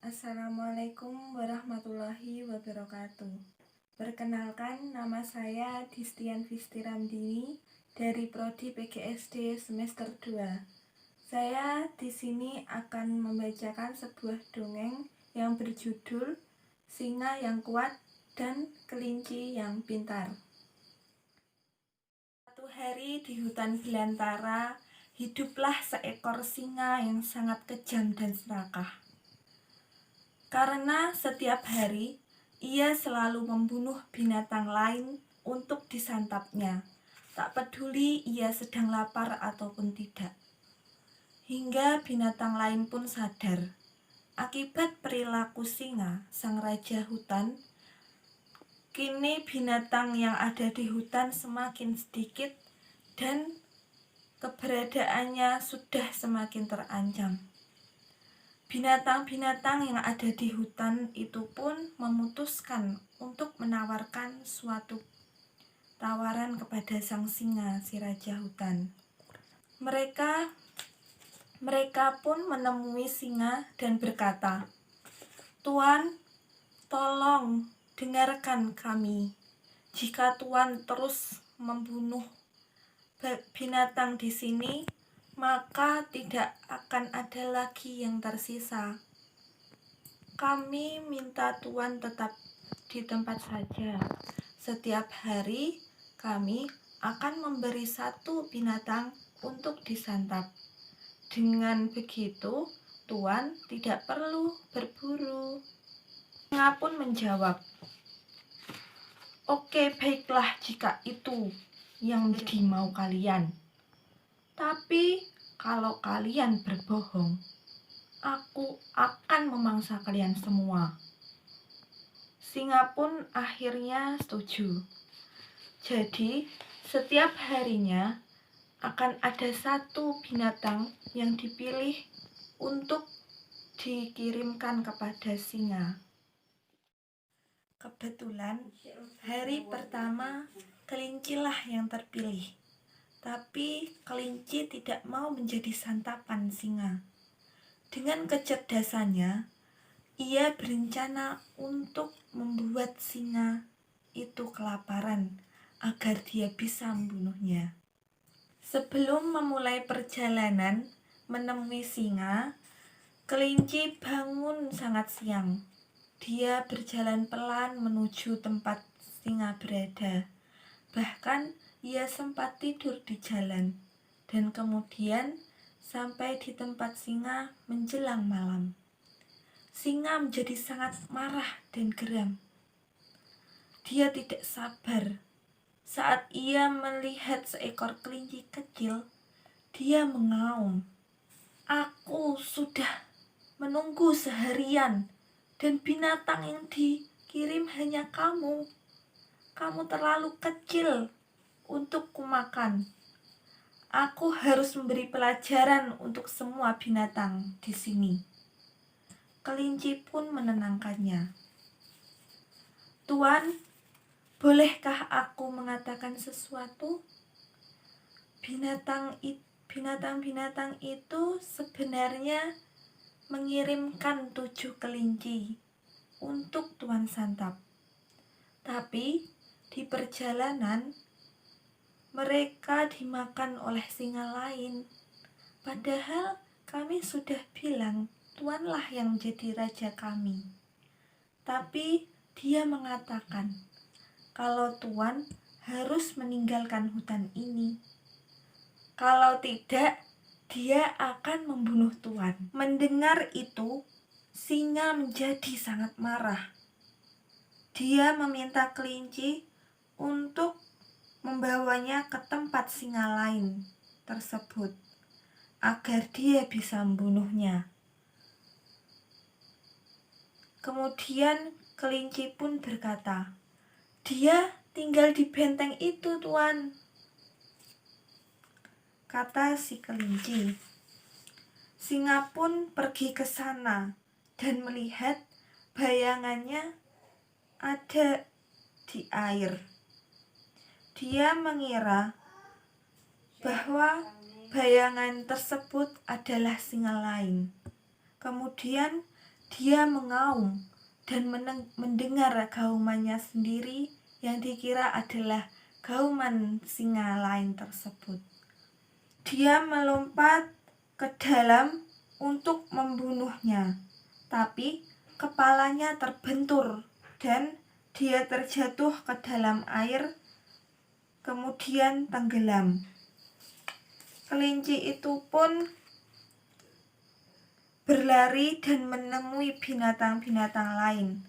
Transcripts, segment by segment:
Assalamualaikum warahmatullahi wabarakatuh. Perkenalkan, nama saya Distian Fistiramdini dari Prodi PGSD semester 2. Saya di sini akan membacakan sebuah dongeng yang berjudul Singa yang Kuat dan Kelinci yang Pintar. Suatu hari di hutan belantara, hiduplah seekor singa yang sangat kejam dan serakah. Karena setiap hari ia selalu membunuh binatang lain untuk disantapnya, tak peduli ia sedang lapar ataupun tidak. Hingga binatang lain pun sadar, akibat perilaku singa, sang raja hutan, kini binatang yang ada di hutan semakin sedikit dan keberadaannya sudah semakin terancam. Binatang-binatang yang ada di hutan itu pun memutuskan untuk menawarkan suatu tawaran kepada sang singa, si raja hutan. Mereka pun menemui singa dan berkata, "Tuan, tolong dengarkan kami. Jika Tuan terus membunuh binatang di sini, maka tidak akan ada lagi yang tersisa. Kami minta Tuan tetap di tempat saja. Setiap hari kami akan memberi satu binatang untuk disantap. Dengan begitu, Tuan tidak perlu berburu." Singa pun menjawab, "Oke, baiklah jika itu yang menjadi mau kalian. Tapi kalau kalian berbohong, aku akan memangsa kalian semua." Singa pun akhirnya setuju. Jadi, setiap harinya akan ada satu binatang yang dipilih untuk dikirimkan kepada singa. Kebetulan, hari pertama kelincilah yang terpilih. Tapi kelinci tidak mau menjadi santapan singa. Dengan kecerdasannya, ia berencana untuk membuat singa itu kelaparan agar dia bisa membunuhnya. Sebelum memulai perjalanan menemui singa, kelinci bangun sangat siang. Dia berjalan pelan menuju tempat singa berada. Bahkan ia sempat tidur di jalan dan kemudian sampai di tempat singa menjelang malam. Singa menjadi sangat marah dan geram. Dia tidak sabar. Saat ia melihat seekor kelinci kecil, dia mengaum, "Aku sudah menunggu seharian dan binatang yang dikirim hanya kamu. Kamu terlalu kecil untuk kumakan. Aku harus memberi pelajaran untuk semua binatang di sini." Kelinci pun menenangkannya, "Tuan, bolehkah aku mengatakan sesuatu? Binatang-binatang itu sebenarnya mengirimkan 7 kelinci untuk Tuan santap. Tapi di perjalanan mereka dimakan oleh singa lain. Padahal kami sudah bilang Tuanlah yang menjadi raja kami. Tapi dia mengatakan kalau Tuan harus meninggalkan hutan ini. Kalau tidak, dia akan membunuh Tuan." Mendengar itu, singa menjadi sangat marah. Dia meminta kelinci untuk membawanya ke tempat singa lain tersebut agar dia bisa membunuhnya. Kemudian kelinci pun berkata, "Dia tinggal di benteng itu, Tuan," kata si kelinci. Singa pun pergi ke sana dan melihat bayangannya ada di air. Dia mengira bahwa bayangan tersebut adalah singa lain. Kemudian Dia mengaum dan mendengar gaumannya sendiri yang dikira adalah gauman singa lain tersebut. Dia melompat ke dalam untuk membunuhnya, tapi kepalanya terbentur dan dia terjatuh ke dalam air, kemudian tenggelam. Kelinci itu pun berlari dan menemui binatang-binatang lain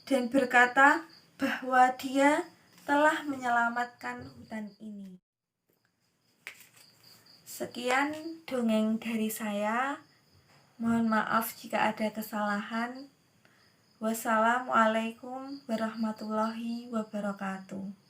dan berkata bahwa dia telah menyelamatkan hutan ini. Sekian dongeng dari saya. Mohon maaf jika ada kesalahan. Wassalamualaikum warahmatullahi wabarakatuh.